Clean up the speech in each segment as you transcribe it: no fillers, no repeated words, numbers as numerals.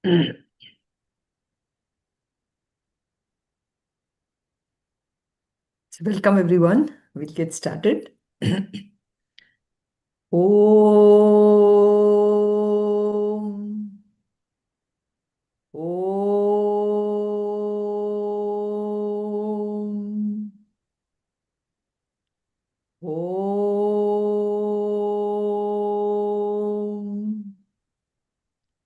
So welcome everyone. We'll get started. Om. Om. Om.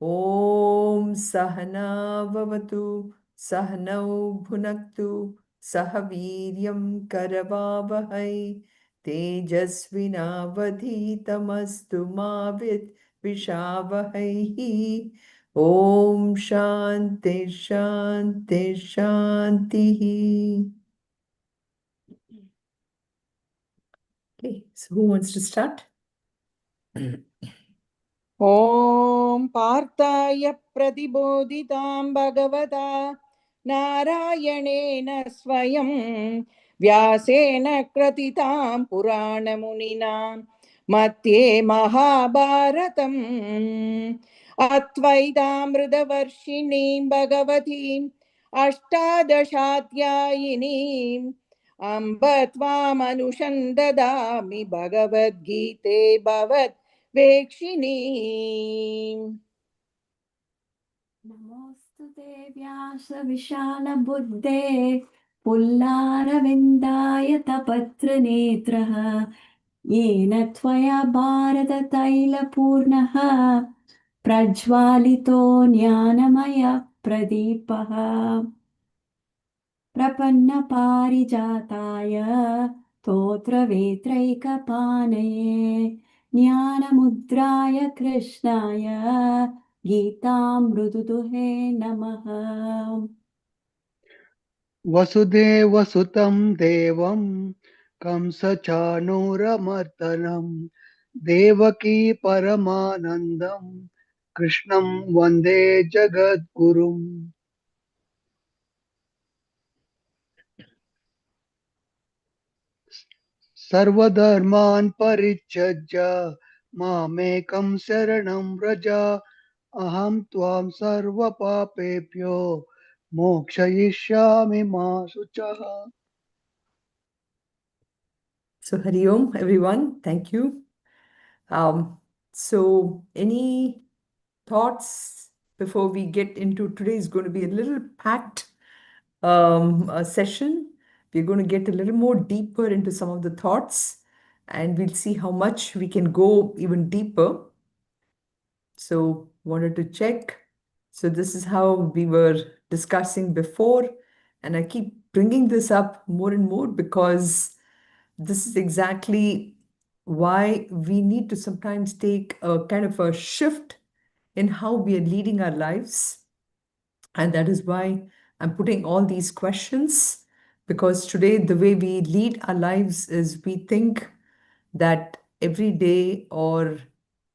Om Sahana Vavatu Sahanau Bhunaktu Sahaviryam Karavavahai Tejasvinavadhitamastu Mavit Vishavahai. Om Shanti Shanti Shanti. Okay, so who wants to start? ॐ पार्थाय प्रतिबोधितां भगवता नारायणेन स्वयं व्यासेन कृतितां पुराणमुनिना मध्ये महाभारतम् अद्वैतामृतवर्षिणीं भगवतीम् अष्टादशाध्यायिनीम् अम्ब त्वामनुसन्ददामि भगवद्गीते भवत् वेक्षिणी। नमोऽस्तु ते व्यास विशाल बुद्धे पुल्लारविन्दाय तपत्रनेत्रः येन त्वया भारत तैलपूर्णः प्रज्वालितो ज्ञानमय प्रदीपः प्रपन्नपारिजाताय स्तोत्रवेत्रैकपाणये ज्ञानमुद्राय कृष्णाय गीतामृतदुहे नमः। वसुदेवसुतं देवं कंसचाणूरमर्दनं देवकी परमानन्दं कृष्णं वन्दे जगद्गुरुम्। सर्वधर्मान् परित्यज्य मामेकं शरणं व्रज अहं त्वां सर्वपापेभ्यो मोक्षयिष्यामि मा शुचः। So Hari Om, everyone. Thank you. So any thoughts before we get into today is going to be a little packed session. We're going to get a little more deeper into some of the thoughts and we'll see how much we can go even deeper. So wanted to check. So this is how we were discussing before, and I keep bringing this up more and more because this is exactly why we need to sometimes take a kind of a shift in how we are leading our lives. And that is why I'm putting all these questions, because today the way we lead our lives is we think that every day or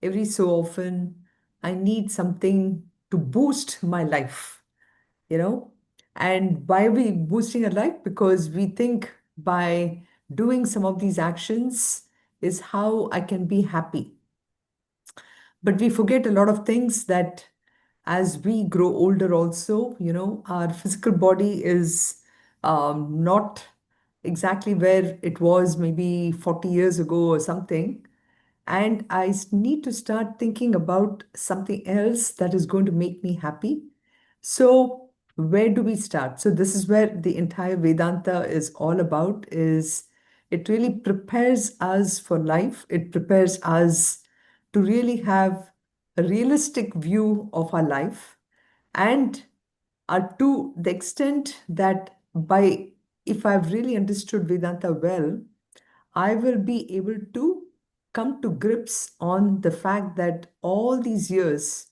every so often I need something to boost my life, you know. And why are we boosting our life? Because we think by doing some of these actions is how I can be happy. But we forget a lot of things that as we grow older also, our physical body is not exactly where it was maybe 40 years ago or something. And need to start thinking about something else that is going to make me happy. So where do we start? So this is where the entire Vedanta is all about, is it really prepares us for life. It prepares us to really have a realistic view of our life, and to the extent that by if I've really understood Vedanta well, I will be able to come to grips on the fact that all these years,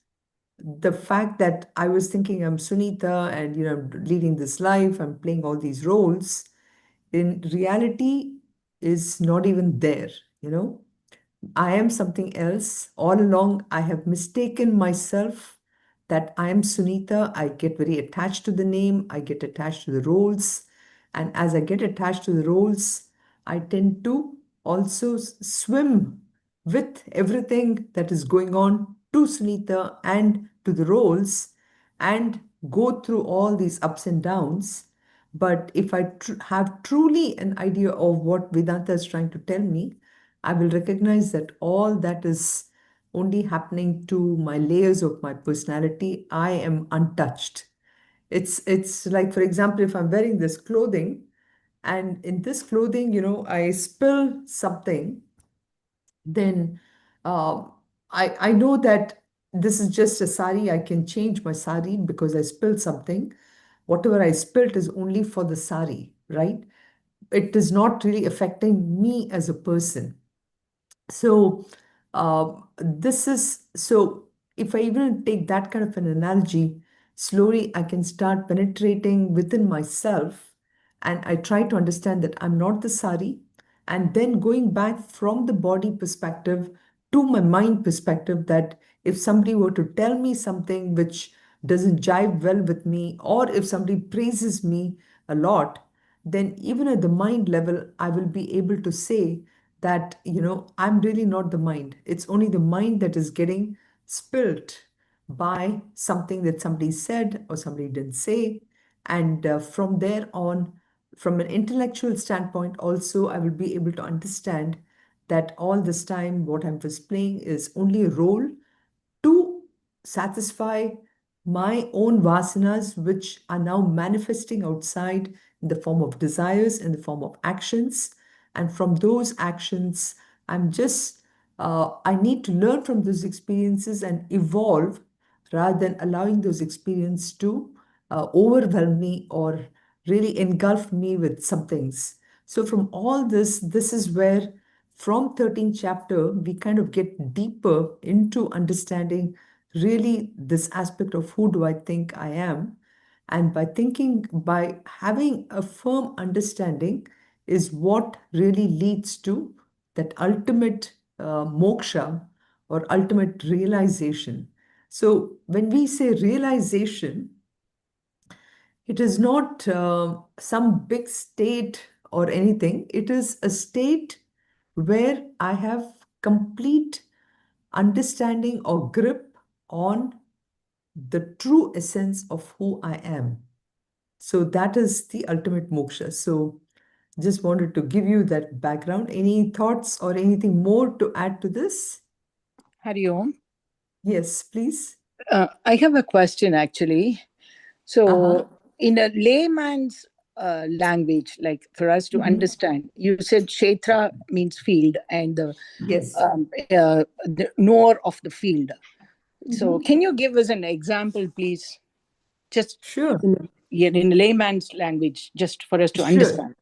the fact that I was thinking I'm Sunitha and I'm leading this life, I'm playing all these roles, in reality is not even there, you know. I am something else. All along, I have mistaken myself that I am Sunitha. I get very attached to the name, I get attached to the roles. And as I get attached to the roles, I tend to also swim with everything that is going on to Sunitha and to the roles. and go through all these ups and downs. But if I have truly an idea of what Vedanta is trying to tell me, I will recognize that all that is only happening to my layers of my personality. I am untouched. It's like, for example, if I'm wearing this clothing, and in this clothing, I spill something, then uh, I know that this is just a sari. I can change my sari because I spilled something. Whatever I spilled is only for the sari, right? It is not really affecting me as a person. So, this is so if I even take that kind of an analogy, slowly I can start penetrating within myself, and I try to understand that I'm not the sari, and then going back from the body perspective to my mind perspective, that if somebody were to tell me something which doesn't jive well with me, or if somebody praises me a lot, then even at the mind level, I will be able to say that, I'm really not the mind. It's only the mind that is getting spilt by something that somebody said or somebody didn't say. And from there on, from an intellectual standpoint, also, I will be able to understand that all this time, what I'm displaying is only a role to satisfy my own vasanas, which are now manifesting outside in the form of desires, in the form of actions. And from those actions, I need to learn from those experiences and evolve rather than allowing those experiences to overwhelm me or really engulf me with some things. So, from all this, this is where from 13th chapter, we kind of get deeper into understanding really this aspect of who do I think I am. And by having a firm understanding is what really leads to that ultimate moksha or ultimate realization. So when we say realization, it is not some big state or anything. It is a state where I have complete understanding or grip on the true essence of who I am. So that is the ultimate moksha. So just wanted to give you that background. Any thoughts or anything more to add to this? Hari Om. Yes, please. I have a question actually. Uh-huh. So, in a layman's language, like for us to Mhm. understand, you said Kshetra means field and Yes. the knower of the field. So, Mhm. can you give us an example, please? Just Sure. in layman's language, just for us to Sure. understand.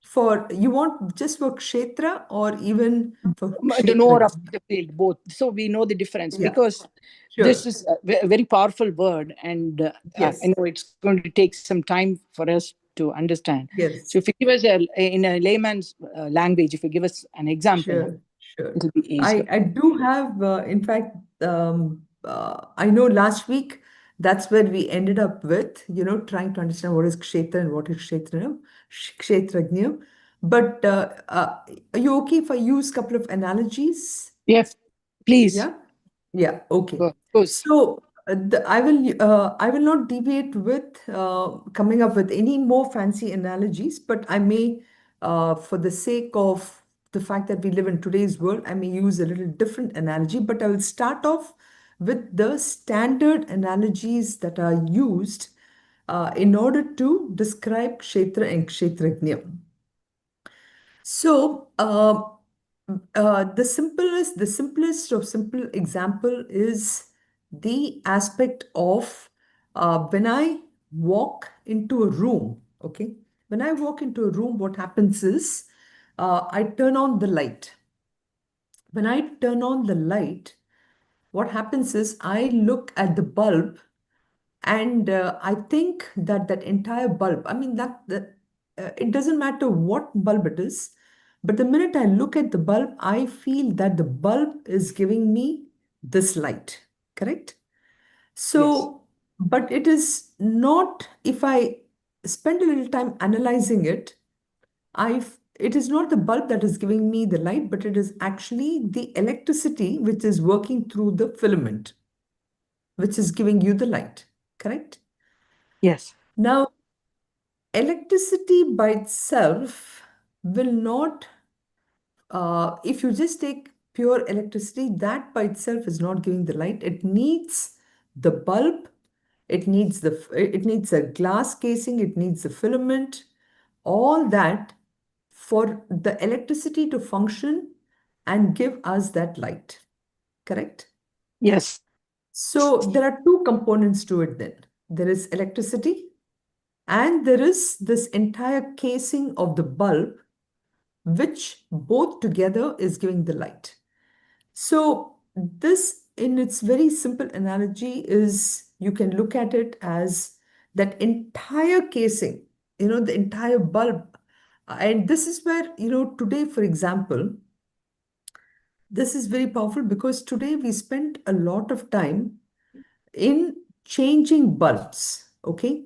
For you want just for kshetra or even for The knower kshetra? of the field, both, so we know the difference, Yeah, because this sure. is a very powerful word, and I Yes. know it's going to take some time for us to understand. So Yes. if you give us in a layman's language, if you give us an example, Sure, sure. it'll be easier. I do have, in fact, I know last week that's where we ended up with, trying to understand what is kshetra and what is kshetrajna. But are you okay if I use a couple of analogies? Yes, please. Yeah? Yeah, okay. Of course. So I will not deviate with coming up with any more fancy analogies, but I may, for the sake of the fact that we live in today's world, I may use a little different analogy, but I will start off with the standard analogies that are used in order to describe kshetra and kshetrajna. So, the simplest of simple example is the aspect of when I walk into a room. Okay, when I walk into a room, what happens is I turn on the light. When I turn on the light, what happens is I look at the bulb, and I think that that entire bulb, I mean, it doesn't matter what bulb it is, but the minute I look at the bulb, I feel that the bulb is giving me this light, correct? Yes. So, but it is not, if I spend a little time analyzing it, it is not the bulb that is giving me the light, but it is actually the electricity which is working through the filament, which is giving you the light. Correct? Yes. Now, electricity by itself will not, if you just take pure electricity, that by itself is not giving the light. It needs the bulb, it needs a glass casing, it needs the filament, all that for the electricity to function and give us that light. Correct? Yes. So there are two components to it then. There is electricity and there is this entire casing of the bulb, which both together is giving the light. So this, in its very simple analogy, is you can look at it as that entire casing, the entire bulb. And this is where, today, for example, this is very powerful because today we spend a lot of time in changing bulbs. Okay.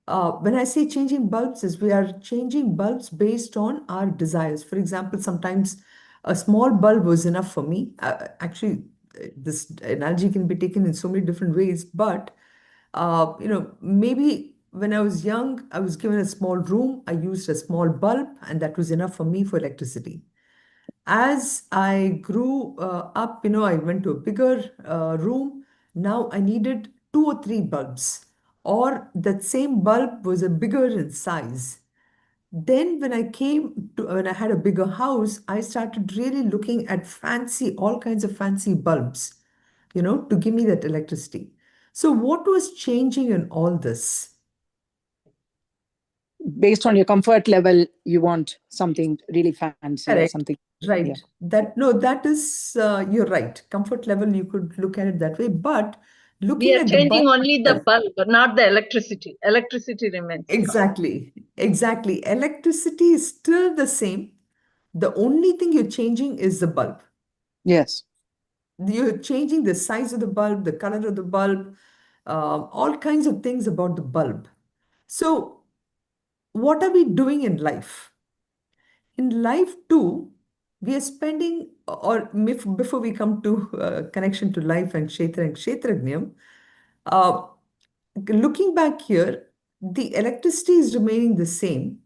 When I say changing bulbs, is we are changing bulbs based on our desires. For example, sometimes a small bulb was enough for me. Actually, this analogy can be taken in so many different ways, but maybe when I was young, I was given a small room, I used a small bulb, and that was enough for me for electricity. As I grew up, I went to a bigger room. Now I needed two or three bulbs, or that same bulb was a bigger in size. Then when I had a bigger house, I started really looking at all kinds of fancy bulbs, to give me that electricity. So what was changing in all this? Based on your comfort level, you want something really fancy or Correct. something. Right. Yeah. That is, you're right. Comfort level, you could look at it that way. But We looking are at the bulb changing only the itself, bulb, but not the electricity. Electricity remains. exactly, exactly. Electricity is still the same. The only thing you're changing is the bulb. Yes. You're changing the size of the bulb, the color of the bulb, all kinds of things about the bulb. So, what are we doing in life? In life too, we are spending, before we come to connection to life and Kshetra and Kshetrajnam, uh, looking back here, the electricity is remaining the same,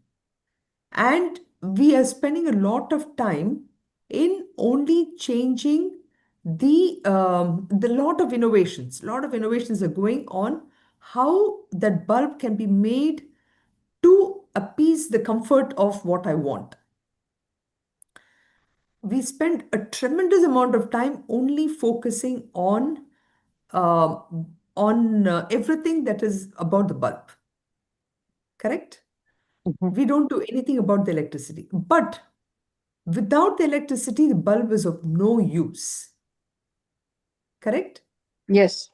and we are spending a lot of time in only changing the lot of innovations. A lot of innovations are going on how that bulb can be made to appease the comfort of what I want. We spend a tremendous amount of time only focusing uh, on everything that is about the bulb. Correct? Mhm. We don't do anything about the electricity. But without the electricity, the bulb is of no use. Correct? Yes.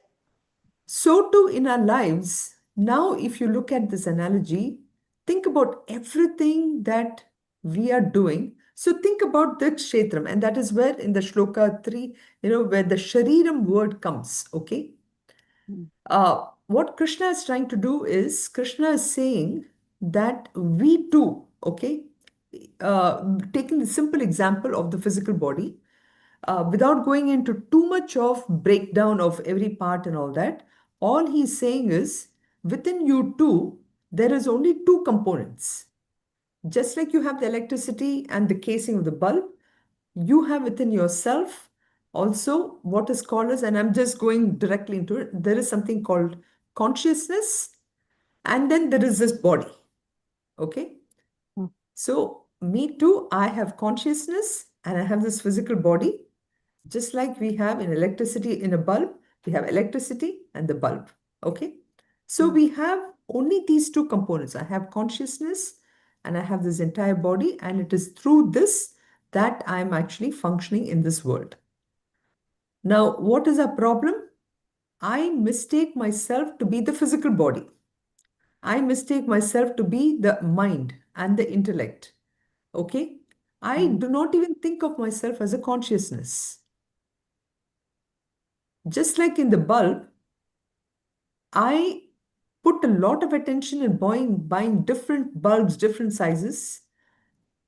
So too in our lives. Now, if you look at this analogy, think about everything that we are doing. So think about the kshetram, and that is where in the shloka 3, where the shariram word comes. Okay. Mm. What Krishna is trying to do is, Krishna is saying that we too, okay, taking the simple example of the physical body, without going into too much of breakdown of every part and all that, all he's saying is within you too, there is only two components. Just like you have the electricity and the casing of the bulb, you have within yourself also what is called as, and I'm just going directly into it, there is something called consciousness, and then there is this body. Okay. Mm. So, me too, I have consciousness and I have this physical body. Just like we have in electricity in a bulb, we have electricity and the bulb. Okay. So, Mm. we have only these two components. I have consciousness and I have this entire body, and it is through this that I'm actually functioning in this world. Now, what is our problem? I mistake myself to be the physical body. I mistake myself to be the mind and the intellect. Okay? I Mm. do not even think of myself as a consciousness. Just like in the bulb, I put a lot of attention in buying different bulbs, different sizes.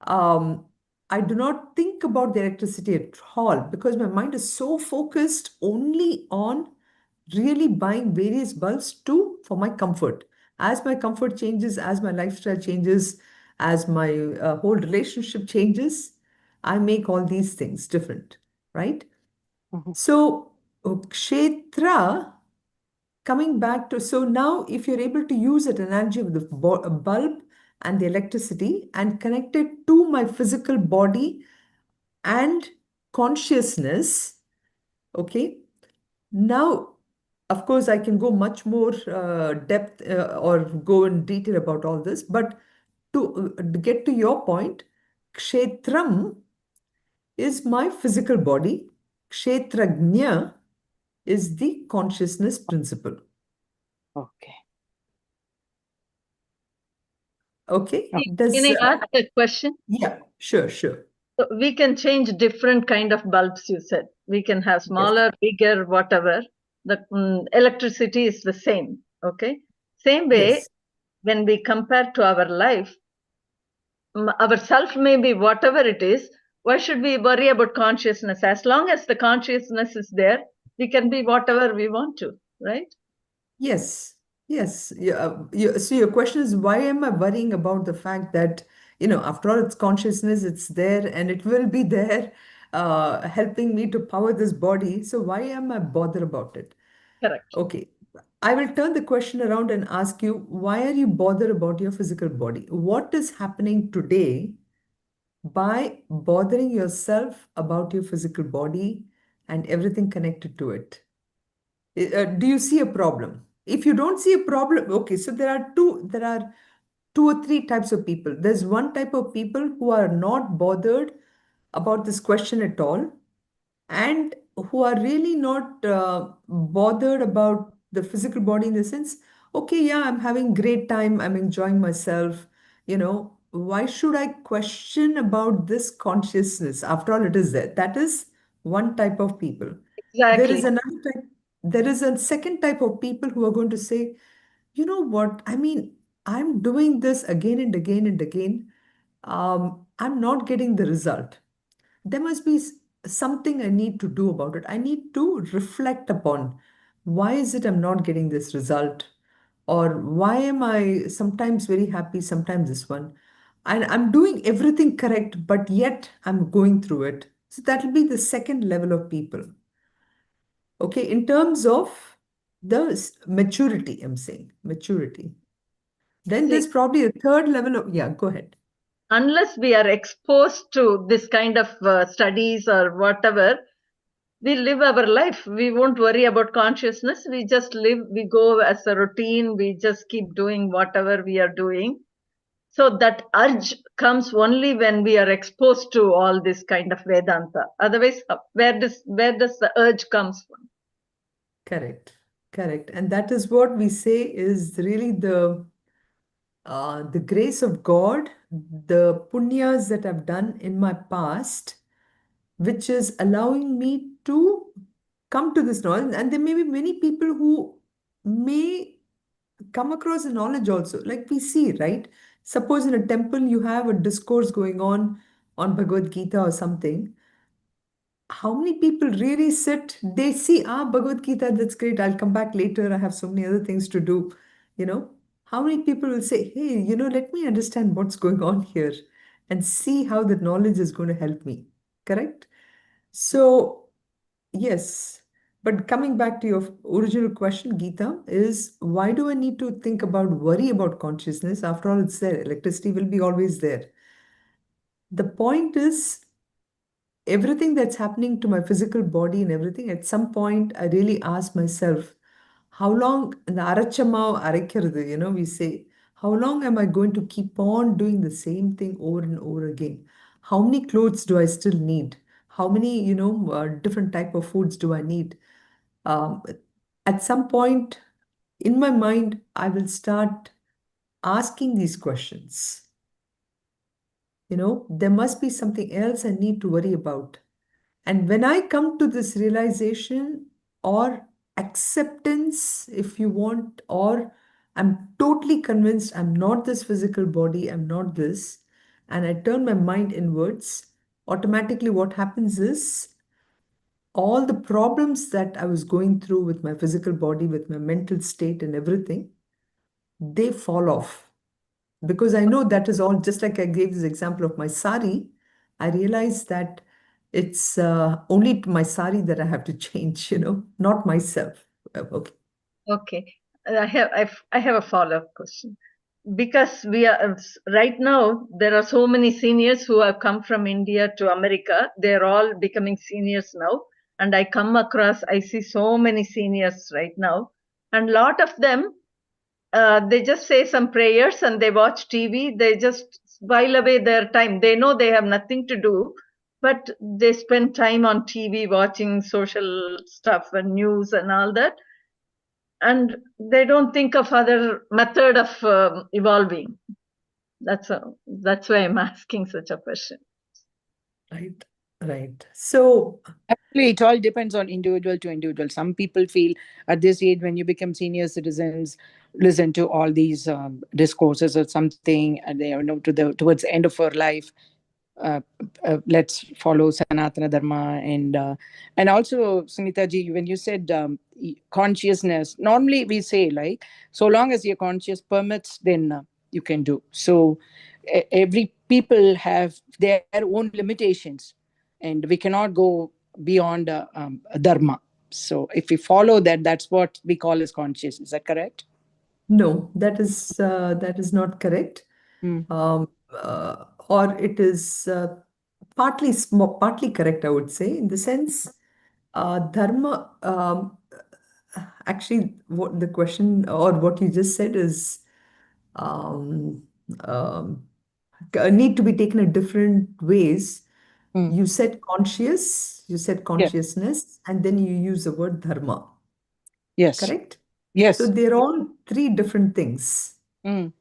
Um, I do not think about the electricity at all because my mind is so focused only on really buying various bulbs for my comfort. As my comfort changes, as my lifestyle changes, as my whole relationship changes, I make all these things different, right? Mhm. So, kshetra, coming back to, so now if you're able to use that analogy of the bulb and the electricity and connect it to my physical body and consciousness, okay, now, of course, I can go much more depth or go in detail about all this, but to get to your point, kshetram is my physical body. Kshetrajna is the consciousness principle. Okay. Okay? Can I ask a question? Yeah, sure, sure. So we can change different kind of bulbs, you said. We can have Yes, smaller, bigger, whatever. The electricity is the same. Okay. Same way, yes, when we compare to our life, our self may be whatever it is. Why should we worry about consciousness? As long as the consciousness is there, we can be whatever we want to, right? yes, yes. Yeah, so your question is, why am I worrying about the fact that, after all, it's consciousness, it's there and it will be there, helping me to power this body. So why am I bothered about it? Correct. Okay. I will turn the question around and ask you, why are you bothered about your physical body? What is happening today by bothering yourself about your physical body and everything connected to it? Do you see a problem? If you don't see a problem, okay, so there are two or three types of people. There's one type of people who are not bothered about this question at all, and who are really not bothered about the physical body in the sense, okay, yeah, I'm having great time, I'm enjoying myself, why should I question about this consciousness? After all, it is there. That is one type of people. There is Exactly. another type, there is a second type of people who are going to say, you know what, I mean, I'm doing this again and again and again. I'm not getting the result. There must be something I need to do about it. I need to reflect upon, why is it I'm not getting this result? Or why am I sometimes very happy, sometimes this one? And I'm doing everything correct, but yet I'm going through it. So that will be the second level of people. Okay, in terms of the maturity, I'm saying maturity. Then See, there's probably a third level of, yeah, go ahead. unless we are exposed to this kind of studies or whatever, we live our life. We won't worry about consciousness. We just live, we go as a routine, we just keep doing whatever we are doing. So that urge comes only when we are exposed to all this kind of Vedanta. Otherwise, where does the urge comes from? Correct, correct. And that is what we say is really the grace of God, the punyas that I've done in my past, which is allowing me to come to this knowledge. And there may be many people who may come across the knowledge also. Like we see, right? Suppose in a temple you have a discourse going on Bhagavad Gita or something. How many people really sit, they see, Bhagavad Gita, that's great, I'll come back later, I have so many other things to do, you know. How many people will say, hey, let me understand what's going on here and see how the knowledge is going to help me, correct? So, yes, but coming back to your original question, Geeta, is why do I need to think about, worry about consciousness? After all, it's there. Electricity will be always there. The point is, everything that's happening to my physical body and everything, at some point, I really ask myself, how long, இந்த அரைச்சமாவு அரைக்கிறது, we say, how long am I going to keep on doing the same thing over and over again? How many clothes do I still need? How many, different type of foods do I need? Um, at some point in my mind, I will start asking these questions. There must be something else I need to worry about. And when I come to this realization or acceptance, if you want, or I'm totally convinced I'm not this physical body, I'm not this, and I turn my mind inwards, automatically what happens is all the problems that I was going through with my physical body, with my mental state and everything, they fall off. Because I know that is all, just like I gave this example of my sari, I realized that it's only my sari that I have to change, not myself. Okay. Okay. I have a follow-up question. Because we are right now, there are so many seniors who have come from India to America. They're all becoming seniors now. And I see so many seniors right now. And a lot of them, they just say some prayers and they watch TV. They just while away their time. They know they have nothing to do, but they spend time on TV watching social stuff and news and all that. And they don't think of other method of evolving. That's why I'm asking such a question. Right. Right. So, Actually, it all depends on individual to individual. Some people feel at this age, when you become senior citizens, listen to all these discourses or something, and they towards the end of our life, uh, let's follow Sanatana Dharma. And also, Sunitha ji, when you said consciousness, normally we say, like, so long as your conscious permits, then you can do. So every people have their own limitations, and we cannot go beyond dharma. So if we follow that, that's what we call as conscious. Is that correct? no, that is not correct. Mm. Or it is partly correct, I would say, in the sense, dharma. Actually, what the question or what you just said is um, um, need to be taken in different ways. Mm. You said conscious, you said Yes. consciousness, and then you use the word dharma, Yes. correct? So Yes. they're all three different things. Mm.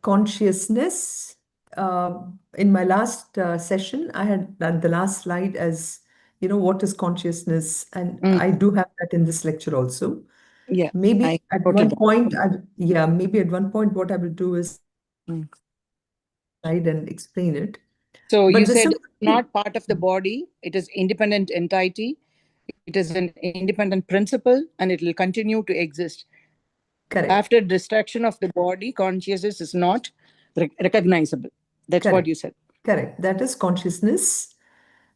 Consciousness. In my last session, I had done the last slide as, what is consciousness? And Mm. I do have that in this lecture also. Yeah. Maybe I at noted one that. point, maybe at one point, what I will do is Mm. slide and explain it. So you But the said simple it's thing, not part of the body, it is independent entity, it is an independent principle, and it will continue to exist. correct, After destruction of the body, consciousness is not recognizable. That's what correct, you said. correct. That is consciousness.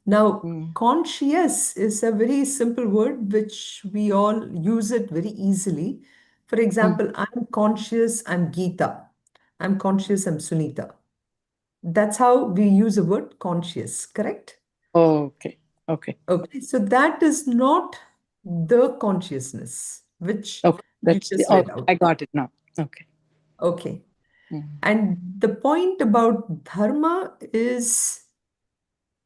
Now, Mm. conscious is a very simple word which we all use it very easily. For Mm. example, I'm conscious, I'm Geeta. I'm conscious, I'm Sunitha. That's how we use the word conscious, correct? Okay. Okay. Okay, so that is not the consciousness which Okay. you That's the, just oh, read out. I got it now. Okay. Okay. Mm. And the point about dharma is,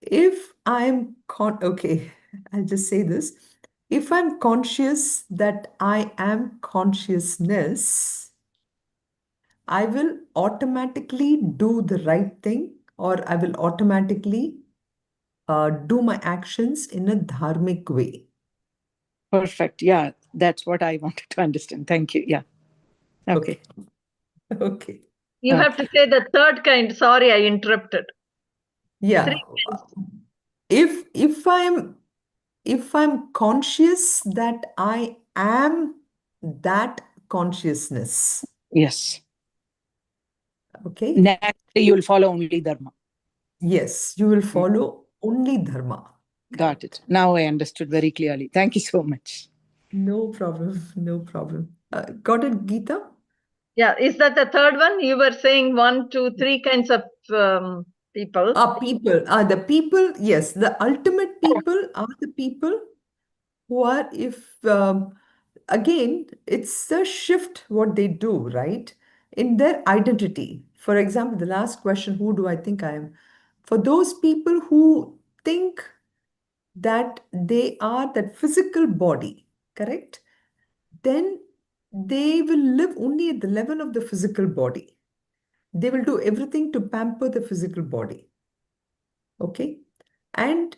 if okay, I'll just say this. If I'm conscious that I am consciousness, I will automatically do the right thing, or I will automatically do my actions in a dharmic way. Perfect. Yeah, that's what I wanted to understand. Thank you. Yeah. Okay. Okay. Okay. You have to Okay. say the third kind. Sorry, I interrupted. Yeah. Three kinds. If I'm conscious that I am that consciousness, Yes. okay? Naturally, you'll follow only dharma. Yes, you will Mm. follow only dharma. Got it. Now I understood very clearly. Thank you so much. No problem. No problem. Got it, Geeta? Yeah, is that the third one? You were saying 1, 2, 3 kinds of people. The people, yes, the ultimate people are the people who are, again, it's a shift what they do, right? In their identity. For example, the last question, who do I think I am? For those people who think that they are that physical body, correct? Then they will live only at the level of the physical body. They will do everything to pamper the physical body. Okay. And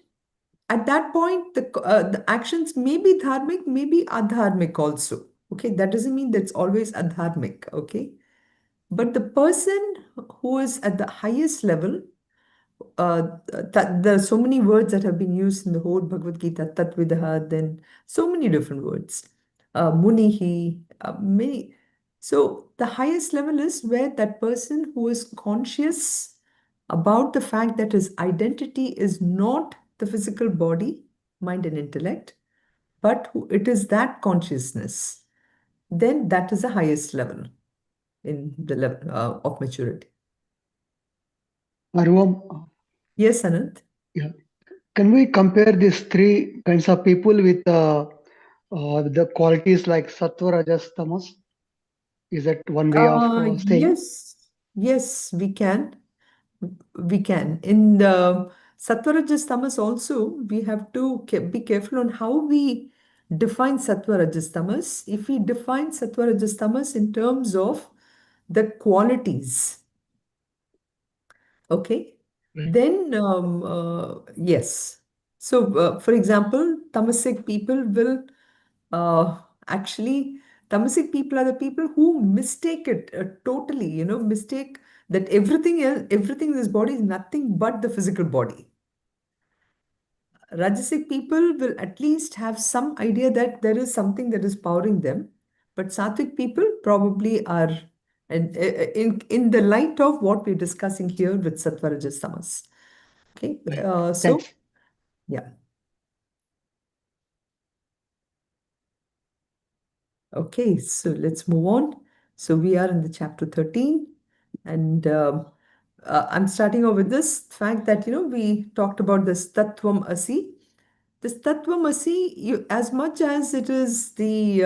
at that point, the actions may be dharmic, may be adharmic also. Okay. That doesn't mean that's always adharmic. Okay. But the person who is at the highest level there are so many words that have been used in the whole Bhagavad Gita, Tatvidaha, then so many different words. Munihi, many. So the highest level is where that person who is conscious about the fact that his identity is not the physical body, mind and intellect, but it is that consciousness, then that is the highest level in the level of maturity. Arvam, Yes, Anand? yeah. Can we compare these three kinds of people with the qualities like sattva, rajas, tamas? Is that one way of saying? Yes, yes, we can. We can. In the Sattva Rajas Tamas also, we have to be careful on how we define Sattva Rajas Tamas. If we define Sattva Rajas Tamas in terms of the qualities, okay, Right. then yes. So, for example, tamasic people will actually, tamasic people are the people who mistake it totally, mistake that everything else, everything in this body is nothing but the physical body. Rajasic people will at least have some idea that there is something that is powering them, but Sattvic people probably are, and in the light of what we're discussing here with Sattva Rajas Tamas. Okay, Right. so Thanks. yeah. Okay, so let's move on. So we are in the chapter 13, and I'm starting off with this fact that, we talked about this Tattvam Asi. This Tattvam Asi, as much as it is the,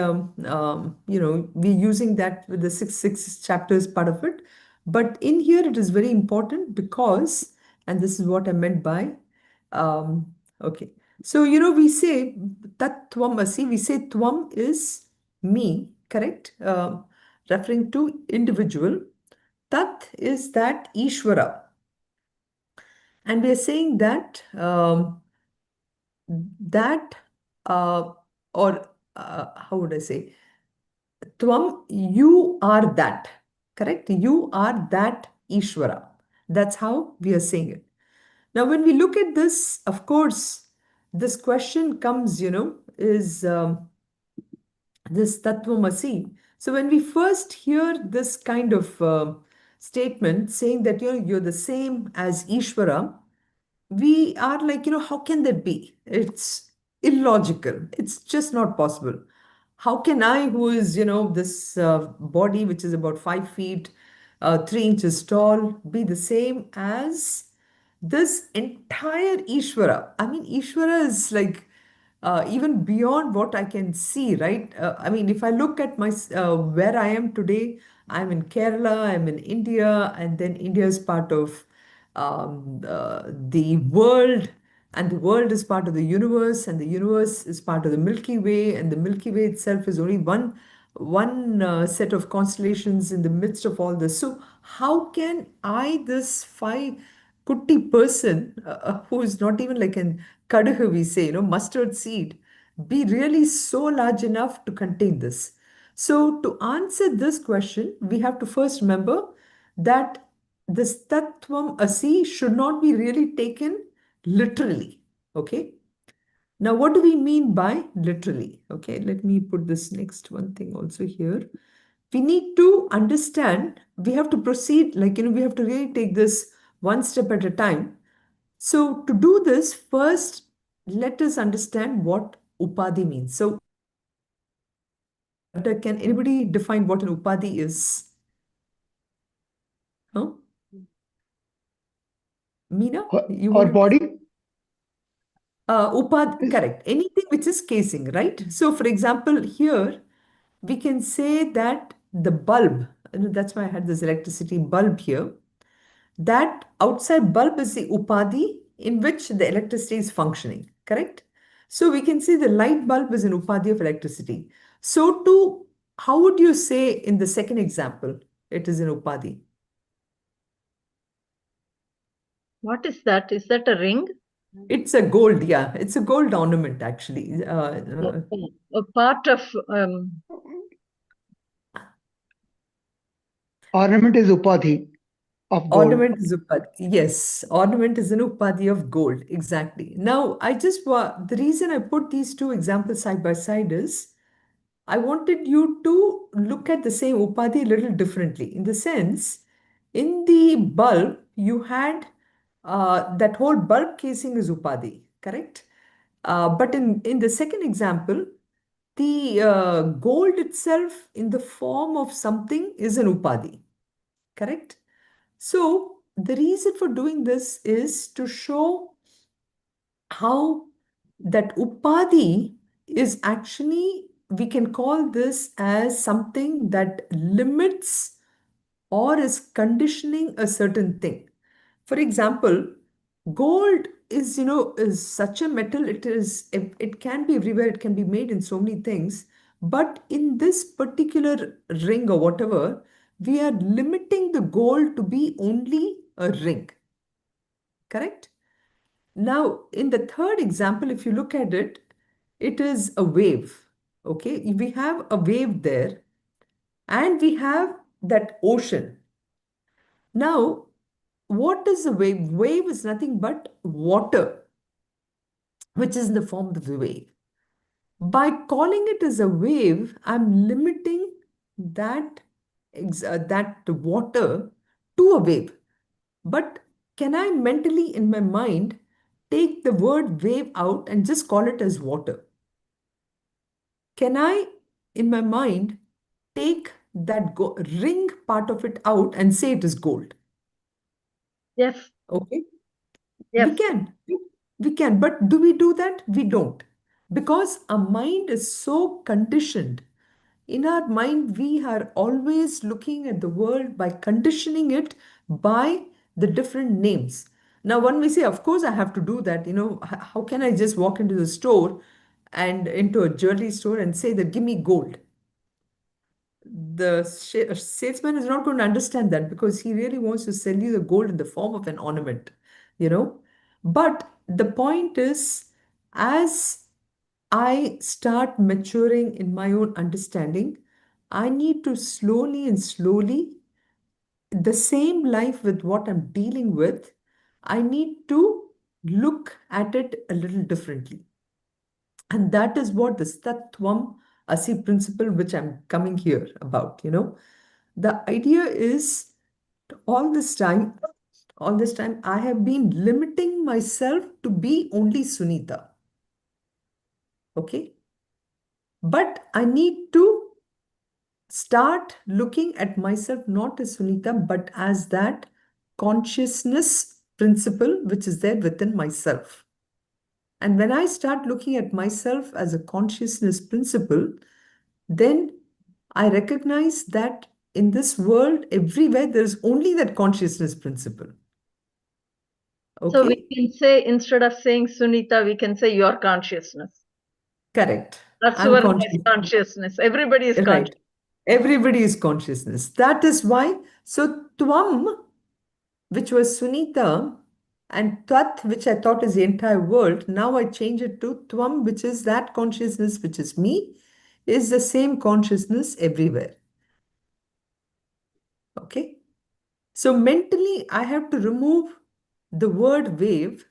we're using that with the six chapters part of it, but in here it is very important because, and this is what I meant by, okay. So, we say Tattvam Asi, we say Tvam is me, correct? Referring to individual. Tat is that Ishvara. And we are saying that that or how would I say? Tvam, you are that, correct? You are that Ishvara. That's how we are saying it. Now, when we look at this, of course, this question comes, is this Tattvamasi. So when we first hear this kind of statement saying that you're the same as Ishvara, we are like, how can that be? It's illogical. It's just not possible. How can I, who is, this body which is about 5 feet, 3 inches tall, be the same as this entire Ishvara? I mean, Ishvara is like even beyond what I can see, right? I mean, if I look at where I am today, I'm in Kerala, I'm in India, and then India is part of the world, and the world is part of the universe, and the universe is part of the Milky Way, and the Milky Way itself is only one set of constellations in the midst of all this. So how can I, this five kutti person, who is not even like an kadaha, we say, mustard seed, be really so large enough to contain this? So to answer this question, we have to first remember that this tattvam asi should not be really taken literally. Okay. Now, what do we mean by literally? Okay, let me put this next one thing also here. We need to understand, we have to proceed, like, we have to really take this one step at a time. So, to do this, first, let us understand what upadhi means. So, can anybody define what an upadhi is? Huh? Meena, you Our want to? body is Correct. Anything which is casing, right? So, for example, here we can say that the bulb, that's why I had this electricity bulb here, that outside bulb is the upadhi in which the electricity is functioning, correct? So, we can say the light bulb is an upadhi of electricity. So, how would you say in the second example, it is an upadhi? What is that? Is that a ring? It's a gold, yeah. It's a gold ornament, actually. A part of ornament is upadhi. of gold. Ornament is upadhi. Yes, ornament is an upadhi of gold. Exactly. Now, the reason I put these two examples side by side is I wanted you to look at the same upadhi a little differently. In the sense, in the bulb, you had that whole bulb casing is upadhi, correct? But in the second example, the gold itself in the form of something is an upadhi, correct? So the reason for doing this is to show how that upadhi is actually, we can call this as something that limits or is conditioning a certain thing. For example, gold is, is such a metal, it can be everywhere, it can be made in so many things. But in this particular ring or whatever, we are limiting the gold to be only a ring, correct? Now, in the third example, if you look at it, it is a wave. Okay, we have a wave there and we have that ocean. Now, what is a wave? Wave is nothing but water, which is in the form of the wave. By calling it as a wave, I'm limiting that, that water to a wave. But can I mentally, in my mind, take the word wave out and just call it as water? Can I, in my mind, take that ring part of it out and say it is gold? Yes, Okay, we yes. can. We can. But do we do that? We don't. Because our mind is so conditioned. In our mind, we are always looking at the world by conditioning it by the different names. Now, one may say, of course, I have to do that. How can I just walk into the store and into a jewelry store and say that, give me gold? The salesman is not going to understand that because he really wants to sell you the gold in the form of an ornament, you know. But the point is, as I start maturing in my own understanding, I need to slowly and slowly, the same life with what I'm dealing with, I need to look at it a little differently. And that is what the Statvam Asi principle, which I'm coming here about. The idea is all this time, I have been limiting myself to be only Sunitha. Okay. But I need to start looking at myself not as Sunitha, but as that consciousness principle which is there within myself. And when I start looking at myself as a consciousness principle, then I recognize that in this world, everywhere, there's only that consciousness principle. So we Okay? can say, instead of saying Sunita, we can say your consciousness. Correct. Or I'm Suvarna conscious. is consciousness. Everybody is conscious. Right. Everybody is consciousness. That is why. So, Tvam, which was Sunita, and Tat, which I thought is the entire world, now I change it to Tvam, which is that consciousness, which is me, is the same consciousness everywhere. Okay? So mentally, I have to remove the word wave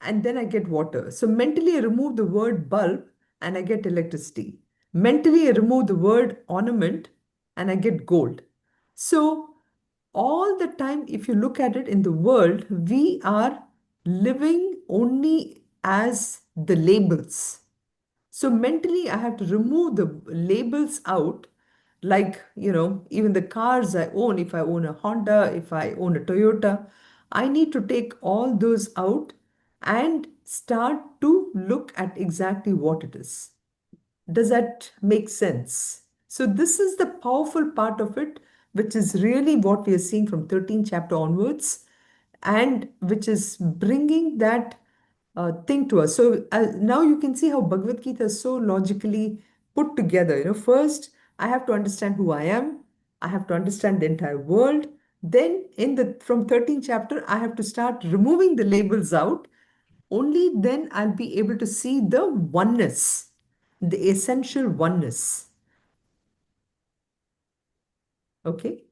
and then I get water. So mentally, I remove the word bulb and I get electricity. Mentally, I remove the word ornament and I get gold. So all the time, if you look at it in the world, we are living only as the labels. So mentally, I have to remove the labels out. Like, even the cars I own, if I own a Honda, if I own a Toyota, I need to take all those out and start to look at exactly what it is. Does that make sense? So this is the powerful part of it, which is really what we are seeing from 13th chapter onwards, and which is bringing that thing to us. So now you can see how Bhagavad Gita is so logically put together. First I have to understand who I am. I have to understand the entire world. Then from 13th chapter, I have to start removing the labels out. Only then I'll be able to see the oneness, the essential oneness. Okay.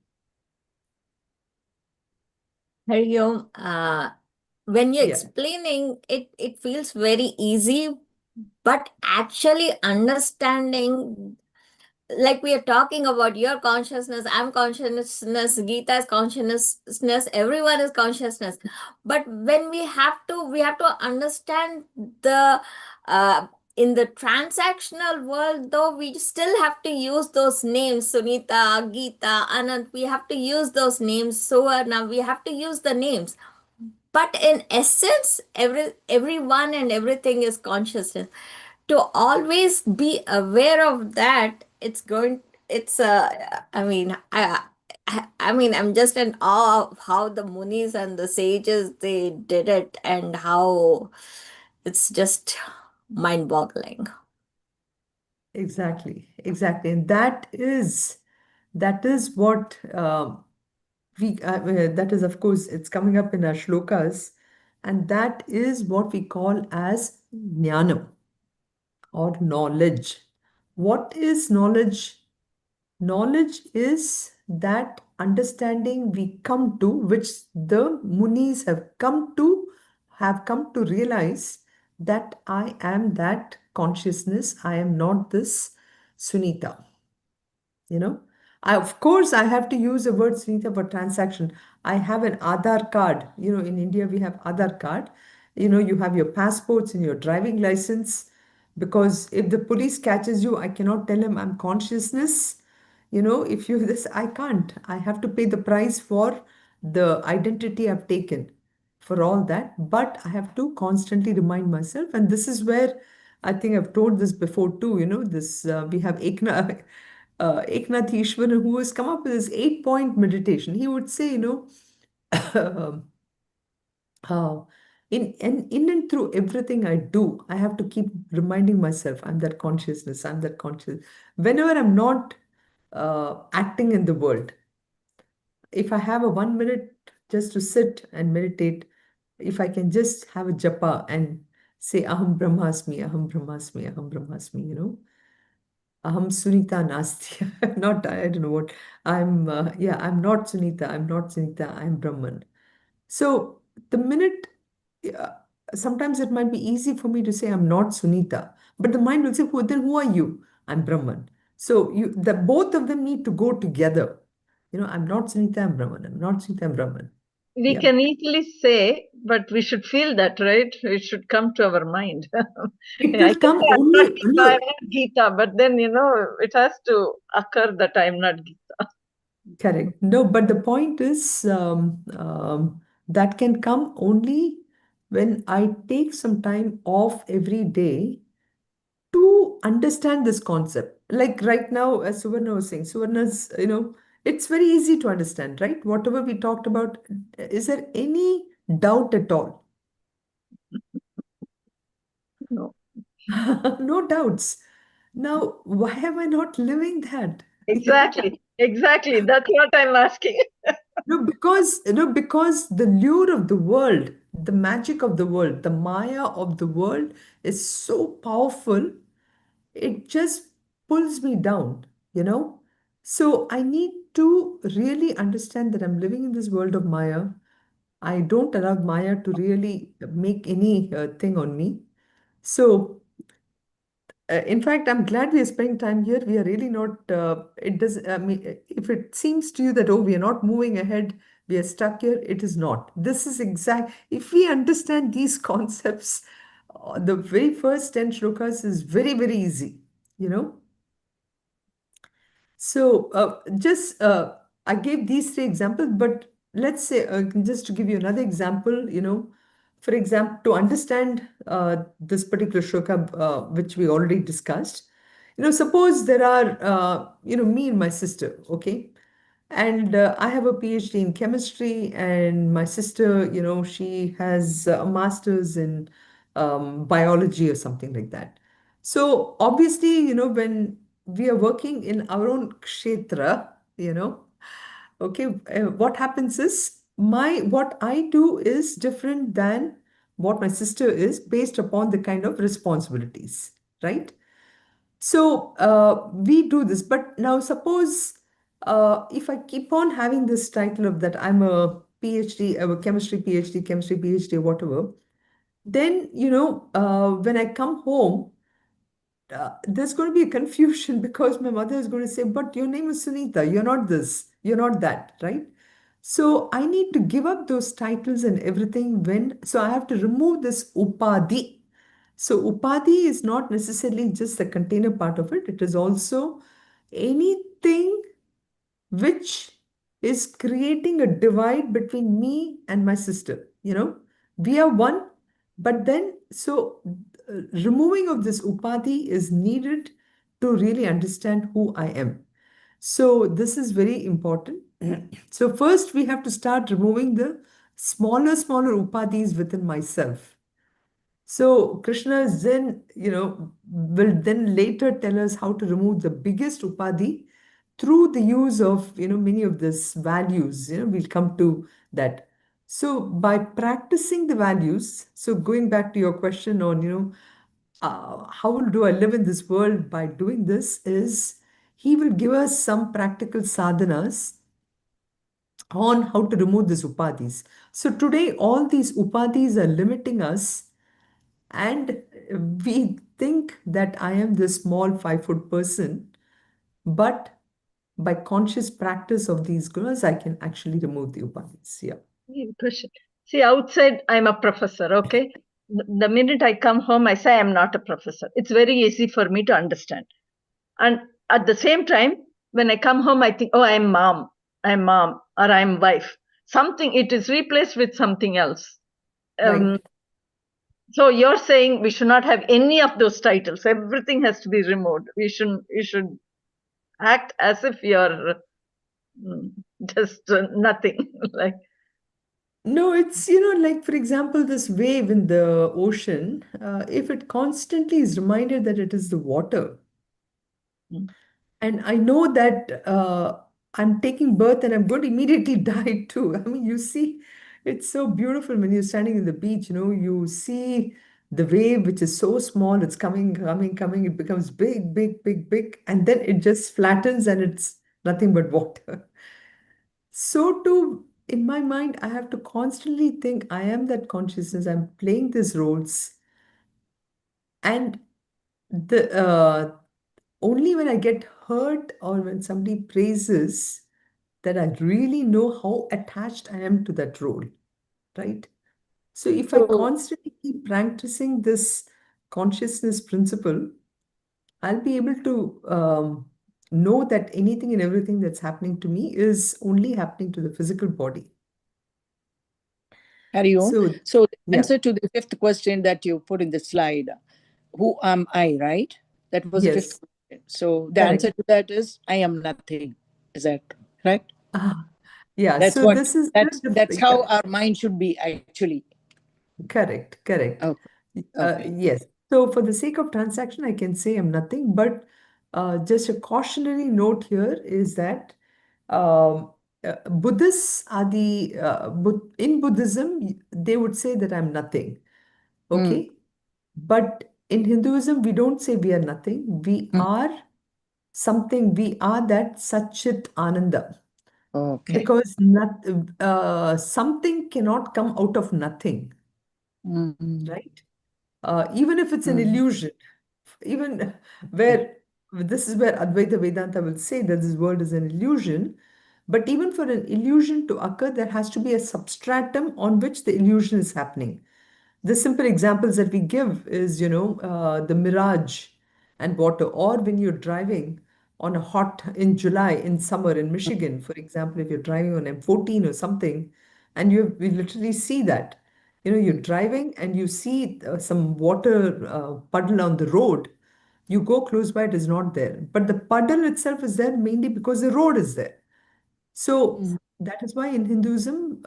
Hari Om, when you're Yeah, explaining it, it feels very easy, but actually understanding, like we are talking about your consciousness, I'm consciousness, Gita's consciousness, everyone is consciousness. But when we have to understand the in the transactional world, though, we still have to use those names, Sunita, Gita, Anand. We have to use those names. Suvarna, we have to use the names, but in essence everyone and everything is consciousness. To always be aware of that, it's I mean, I'm just in awe of how the munis and the sages they did it, and how it's just mind-boggling. exactly. And that is what that is, of course, it's coming up in our shlokas, and that is what we call as jnanam, or knowledge. What is knowledge? Knowledge is that understanding we come to, which the munis have come to realize that I am that consciousness. I am not this Sunita. You know, of course, I have to use the word Sunita for transaction. I have an Aadhaar card. In India, we have Aadhaar card. You have your passports and your driving license. Because if the police catches you, I cannot tell him I'm consciousness. If you this, I can't. I have to pay the price for the identity I've taken for all that. But I have to constantly remind myself. And this is where I think I've told this before too. This we have Eknath Ishwaran, who has come up with this 8-point meditation. He would say, uh, in and through everything I do, I have to keep reminding myself, I'm that consciousness, I'm that conscious. Whenever I'm not acting in the world, if I have a 1 minute just to sit and meditate, if I can just have a japa and say, Aham Brahmasmi, Aham Brahmasmi, Aham Brahmasmi, Aham Sunita Nasti. I'm not, I don't know what. I'm not Sunita. I'm not Sunita. I'm Brahman. So the minute, uh, sometimes it might be easy for me to say I'm not Sunita, but the mind will say, then who are you? I'm Brahman. So the both of them need to go together. I'm not Sunita, I'm Brahman. I'm not Sunita, I'm Brahman. We Yeah. can easily say, but we should feel that, right? It should come to our mind. It I will can come say I'm not only. Gita, I'm not Gita, but then, it has to occur that I'm not Gita. Correct. No, but the point is, that can come only when I take some time off every day to understand this concept. Like right now, as Suvarna was saying, Suvarna's, it's very easy to understand, right? Whatever we talked about, is there any doubt at all? No. No doubts. Now, why am I not living that? Exactly. That's what I'm asking. No, because the lure of the world, the magic of the world, the Maya of the world is so powerful, it just pulls me down, you know? So I need to really understand that I'm living in this world of Maya. I don't allow Maya to really make any thing on me. So in fact, I'm glad we are spending time here. We are really not, it does, I mean, if it seems to you that, oh, we are not moving ahead, we are stuck here, it is not. This is if we understand these concepts, the very first 10 shlokas is very, very easy, you know. So just I gave these three examples, but let's say just to give you another example, for example, to understand this particular shloka, which we already discussed, suppose there are, me and my sister, okay, and I have a PhD in chemistry, and my sister, she has a master's in biology or something like that. So obviously, when we are working in our own kshetra, okay, what happens is what I do is different than what my sister is based upon the kind of responsibilities, right? So we do this, but now suppose if I keep on having this title of that I'm a PhD, chemistry PhD, whatever, then, when I come home, there's going to be a confusion because my mother is going to say, but your name is Sunitha, you're not this, you're not that, right? So I need to give up those titles and everything so I have to remove this upadhi. So upadhi is not necessarily just the container part of it, it is also anything which is creating a divide between me and my sister. We are one, but then, so removing of this upadhi is needed to really understand who I am. So this is very important. So first we have to start removing the smaller upadhis within myself. So Krishna is then, will then later tell us how to remove the biggest upadhi through the use of, many of these values. We'll come to that. So by practicing the values, so going back to your question on, how do I live in this world by doing this is he will give us some practical sadhanas on how to remove these upadhis. So today all these upadhis are limiting us and we think that I am this small 5 foot person, but by conscious practice of these gunas, I can actually remove the upadhis. Yeah. Question. See, outside, I'm a professor, okay? The minute I come home, I say I'm not a professor. It's very easy for me to understand. And at the same time, when I come home, I think, oh, I'm mom, or I'm wife. Something, it is replaced with something else. Right. So you're saying we should not have any of those titles. Everything has to be removed. You should act as if you're just nothing. Like, No, it's, like for example, this wave in the ocean, if it constantly is reminded that it is the water, mm, and I know that I'm taking birth and I'm going to immediately die too. I mean, you see, it's so beautiful when you're standing in the beach, you see the wave, which is so small, it's coming, it becomes big, big, big, big, and then it just flattens and it's nothing but water. So too, in my mind, I have to constantly think I am that consciousness, I'm playing these roles. And the only when I get hurt or when somebody praises that I really know how attached I am to that role, right? So if I So, constantly keep practicing this consciousness principle, I'll be able to know that anything and everything that's happening to me is only happening to the physical body. Hari Om. So, So the yeah, answer to the fifth question that you put in the slide, who am I, right? That was the fifth yes, question. So the correct. answer to that is I am nothing. Is that right? Ah, yeah, That's so what this is that's how our mind should be actually. correct, correct. Okay. Okay. Yes. So for the sake of transaction, I can say I'm nothing, but just a cautionary note here is that Buddhists are in Buddhism, they would say that I'm nothing. Mm, Okay. But in Hinduism, we don't say we are nothing. We mm. are something. We are that Satchit Ananda. Okay. Because something cannot come out of nothing, Mm, right? Even if it's an mm, illusion, even okay. where this is where Advaita Vedanta will say that this world is an illusion. But even for an illusion to occur, there has to be a substratum on which the illusion is happening. The simple examples that we give is, the mirage and water, or when you're driving on a hot in July in summer in Michigan, for example, if you're driving on M14 or something, and we literally see that, you're Mm, driving and you see some water puddle on the road. You go close by, it is not there, but the puddle itself is there mainly because the road is there. So mm, that is why in Hinduism,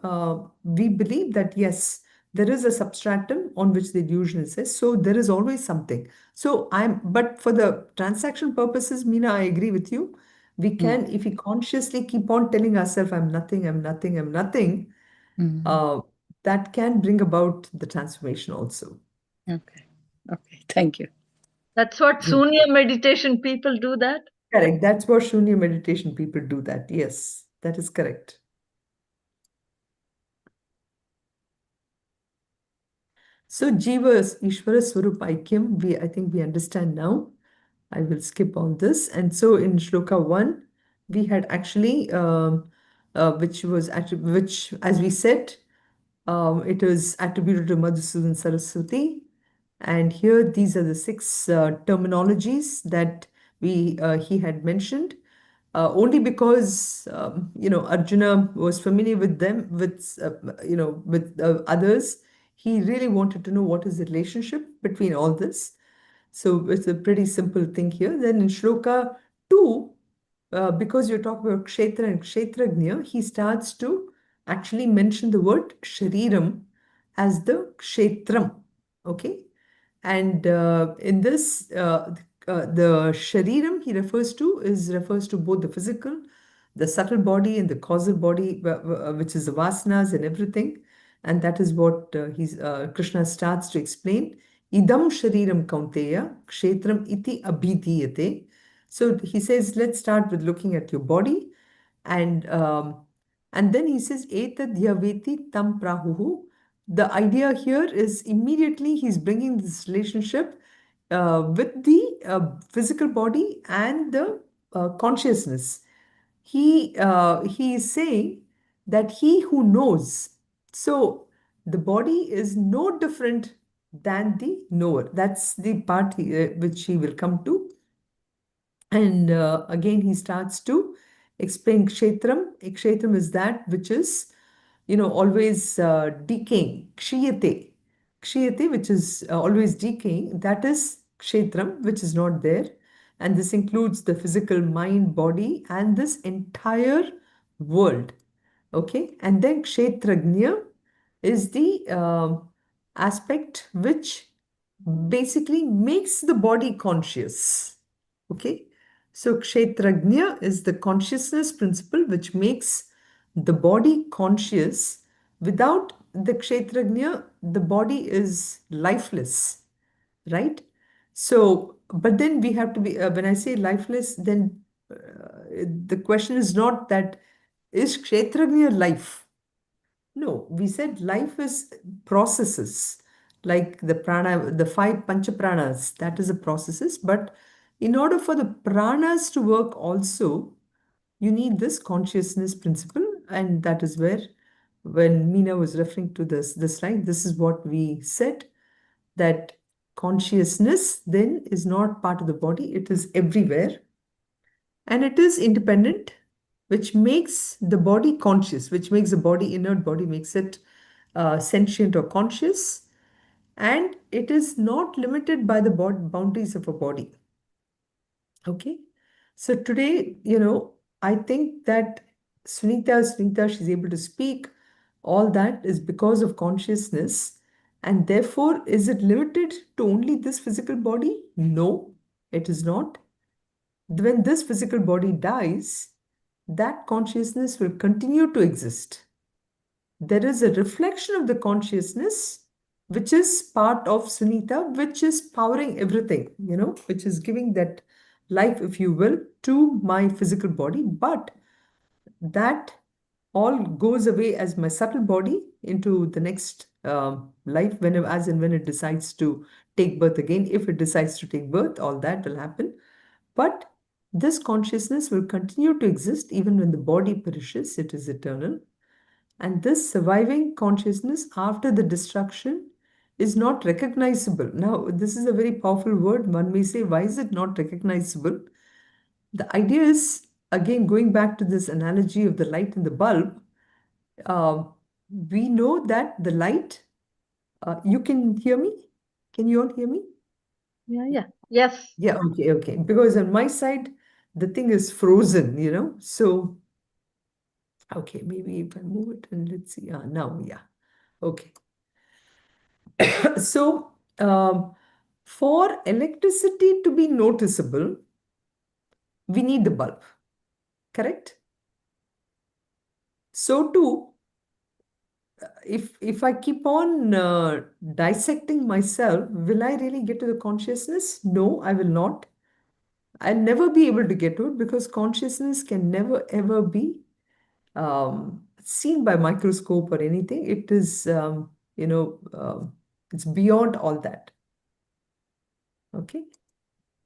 we believe that yes, there is a substratum on which the illusion is. So there is always something. But for the transaction purposes, Meena, I agree with you. We mm, can, if we consciously keep on telling ourselves, I'm nothing, I'm nothing, I'm nothing, mm. uh, that can bring about the transformation also. Okay. Okay. Thank you. that's what Mm. Sunya meditation people do that. Correct. That's what Shunya meditation people do that. Yes, that is correct. So Jiva Ishvara Swarup Aikyam, I think we understand now. I will skip all this. And so in Shloka 1, we had actually, which, as we said, it is attributed to Madhusudan Saraswati. And here, these are the six terminologies that he had mentioned. Only because Arjuna was familiar with them, with others. He really wanted to know what is the relationship between all this. So it's a pretty simple thing here. Then in Shloka 2, because you're talking about Kshetra and Kshetrajna, he starts to actually mention the word Shariram as the Kshetram. Okay? And in this, the Shariram he refers to both the physical, the subtle body, and the causal body, which is the vasanas and everything. And that is what Krishna starts to explain. Idam Shariram Kaunteya, Kshetram iti abhidhiyate. So he says, let's start with looking at your body. And then he says, Etad yaveti tam prahuhu. The idea here is immediately he's bringing this relationship with the physical body and the consciousness. He is saying that he who knows. So the body is no different than the knower. That's the part which he will come to. And again, he starts to explain kshetram. Kshetram is that which is, always decaying. Kshiyate. Kshiyate, which is always decaying. That is kshetram, which is not there. And this includes the physical mind, body, and this entire world. Okay. And then kshetrajna is the aspect which basically makes the body conscious. Okay. So Kshetrajna is the consciousness principle which makes the body conscious. Without the Kshetrajna, the body is lifeless, right? So, but then we have to be, when I say lifeless, then the question is not that is Kshetrajna life? No, we said life is processes like the prana, the five pancha pranas, that is a processes. But in order for the pranas to work also, you need this consciousness principle. And that is where, when Meena was referring to this slide, this is what we said, that consciousness then is not part of the body, it is everywhere. And it is independent, which makes the body conscious, which makes the body, inert body, makes it sentient or conscious. And it is not limited by the boundaries of a body. Okay. So today, I think that Sunitha, she's able to speak. All that is because of consciousness. And therefore, is it limited to only this physical body? No, it is not. When this physical body dies, that consciousness will continue to exist. There is a reflection of the consciousness, which is part of Sunita, which is powering everything, which is giving that life, if you will, to my physical body. But that all goes away as my subtle body into the next life, whenever, as and when it decides to take birth again. If it decides to take birth, all that will happen. But this consciousness will continue to exist even when the body perishes. It is eternal. And this surviving consciousness after the destruction is not recognizable. Now, this is a very powerful word. One may say, why is it not recognizable? The idea is, again, going back to this analogy of the light in the bulb, uh, we know that the light, you can hear me? Can you all hear me? Yeah. Yes. Yeah, okay. Because on my side, the thing is frozen. So, okay, maybe if I move it and let's see. Now, yeah. Okay. So, for electricity to be noticeable, we need the bulb, correct? So too, if I keep on dissecting myself, will I really get to the consciousness? No, I will not. I'll never be able to get to it because consciousness can never ever be seen by microscope or anything. It is, It's beyond all that. Okay.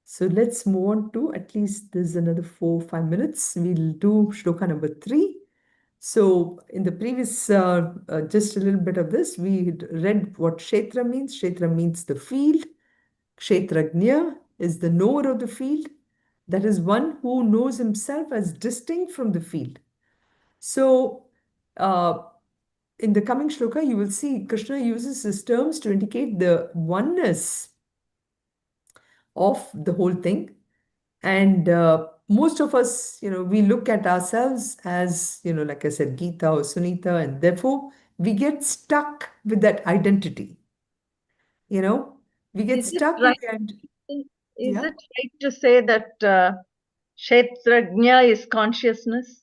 So let's move on to, at least there's another 4 or 5 minutes. We'll do shloka number 3. So in the previous, just a little bit of this, we had read what Kshetra means. Kshetra means the field. Kshetrajna is the knower of the field. That is one who knows himself as distinct from the field. So uh, in the coming shloka, you will see Krishna uses his terms to indicate the oneness of the whole thing. And most of us, we look at ourselves as, like I said, Gita or Sunitha, and therefore we get stuck with that identity. We get Is it stuck with right? the Is yeah. it right to say that Kshetrajna is consciousness?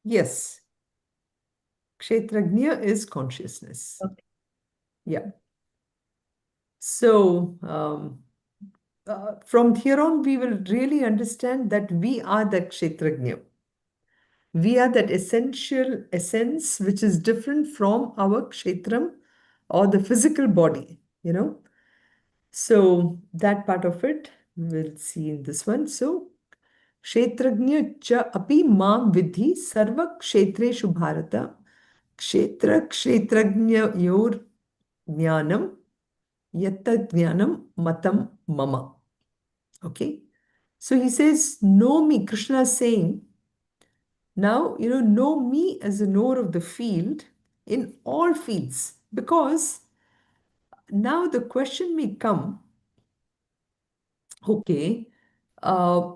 Yes. Kshetrajna is consciousness. Okay. Yeah. So from here on, we will really understand that we are the Kshetrajna. We are that essential essence which is different from our kshetram or the physical body. So that part of it we'll see in this one. So kshetrajna cha api mam vidhi sarva kshetreshu bharata kshetra kshetrajna yor jnanam yatta jnanam matam mama. Okay. So he says, know me. Krishna is saying, now, know me as a knower of the field in all fields. Because now the question may come, okay, uh,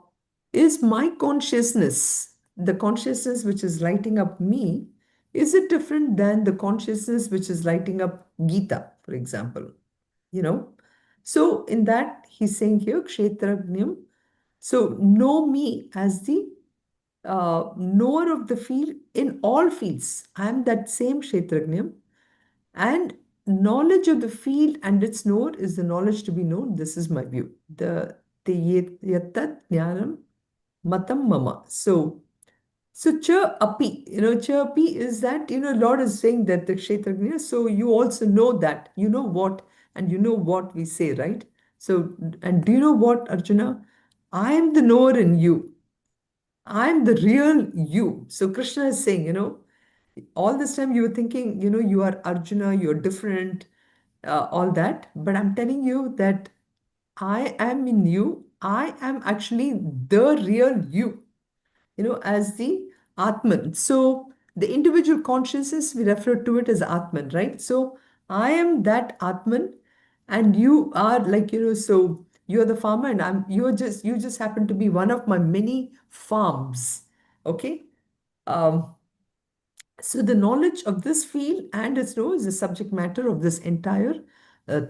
is my consciousness, the consciousness which is lighting up me, is it different than the consciousness which is lighting up Gita, for example? So in that, he's saying here, Kshetrajnam. So know me as the knower of the field in all fields. I am that same Kshetrajnam. And knowledge of the field and its knower is the knowledge to be known. This is my view. The yattat jnanam matam mama. So cha api, cha api is that, Lord is saying that the Kshetrajna, so you also know that, you know what, and you know what we say, right? So, and do you know what, Arjuna? I am the knower in you. I'm the real you. So Krishna is saying, all this time you were thinking, you are Arjuna, you're different, all that. But I'm telling you that I am in you. I am actually the real you, as the Atman. So the individual consciousness, we refer to it as Atman, right? So I am that Atman, and you are like, so you're the farmer, and you just happen to be one of my many farms. Okay. Um, so the knowledge of this field and its know is the subject matter of this entire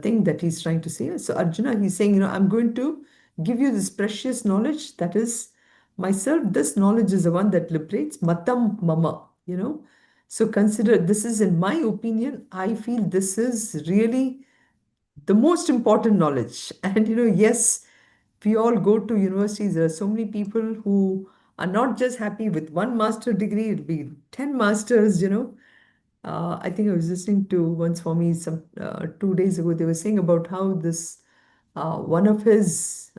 thing that he's trying to say. So Arjuna, he's saying, I'm going to give you this precious knowledge that is myself. This knowledge is the one that liberates matam mama. So consider, this is, in my opinion, I feel this is really the most important knowledge. And yes, we all go to universities. There are so many people who are not just happy with one master degree, it'll be 10 masters. I think I was listening to once for me some 2 days ago, they were saying about how this one of his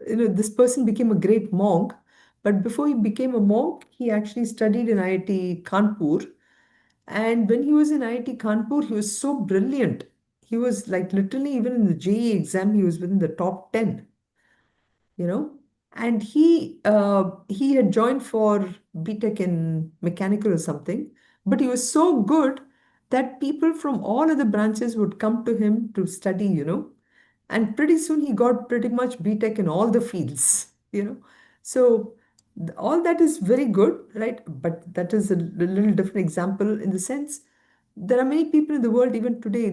this person became a great monk, but before he became a monk, he actually studied in IIT Kanpur. And when he was in IIT Kanpur, he was so brilliant. He was like literally, even in the JEE exam, he was within the top 10, you know. And he had joined for BTech in mechanical or something, but he was so good that people from all other branches would come to him to study. And pretty soon he got pretty much BTech in all the fields. So all that is very good, right? But that is a little different example in the sense there are many people in the world even today,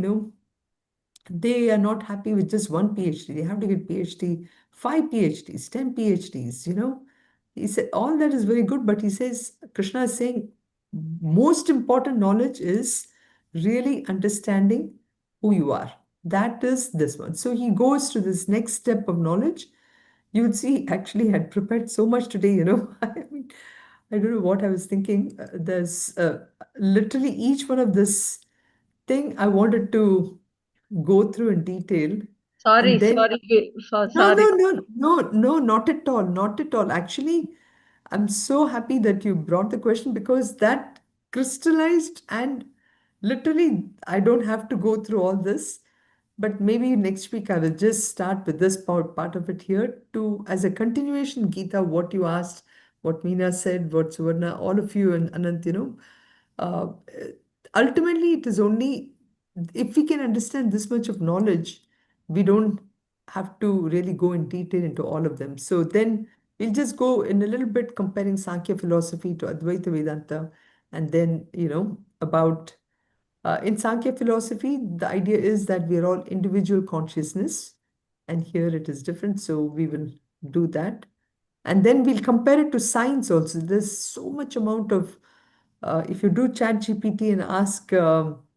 they are not happy with just one PhD. They have to get PhD, 5 PhDs, 10 PhDs. He said all that is very good, but he says, Krishna is saying, most important knowledge is really understanding who you are. That is this one. So he goes to this next step of knowledge. You would see, actually had prepared so much today. I mean, I don't know what I was thinking. There's literally each one of this thing I wanted to go through in detail. Sorry, And then sorry, no, sorry. no, not at all, not at all. Actually, I'm so happy that you brought the question because that crystallized and literally, I don't have to go through all this. But maybe next week I will just start with this part of it here to, as a continuation, Geeta, what you asked, what Meena said, what Suvarna, all of you and Anant, uh, ultimately it is only if we can understand this much of knowledge, we don't have to really go in detail into all of them. So then we'll just go in a little bit comparing Sankhya philosophy to Advaita Vedanta, and then, about in Sankhya philosophy, the idea is that we are all individual consciousness, and here it is different. So we will do that. And then we'll compare it to science also. There's so much amount of, if you do chat GPT and ask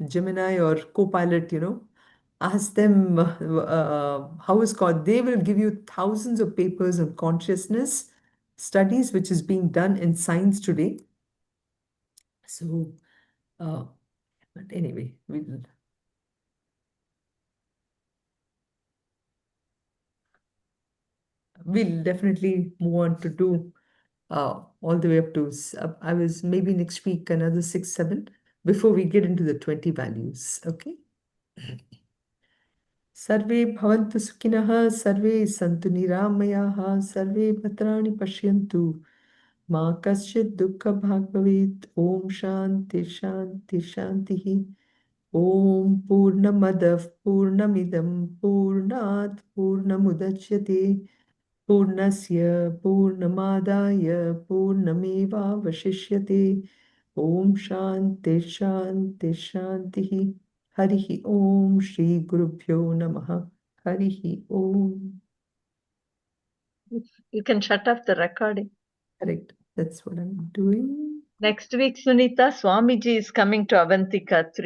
Gemini or Copilot, ask them how it's called, they will give you thousands of papers on consciousness studies, which is being done in science today. So, but anyway, we'll definitely move on to do all the way up to, I was maybe next week, another 6, 7, before we get into the 20 values. Okay. Sarve bhavantu sukhinah, sarve santu niramayah, sarve bhadrani pashyantu, ma kaschid dukkha bhag bhavet. Om shanti shanti shantihi. Om purnamadav purnamidam purnat purnamudachyate. Purnasya Purnamadaya Purnamevavashishyate. Om Shanti Shanti Shanti. Harihi Om Shri Gurubhyo Namaha. Harihi Om. You can shut off the recording. Correct. That's what I'm doing. Next week, Sunitha, Swamiji is coming to Avantika 3 days.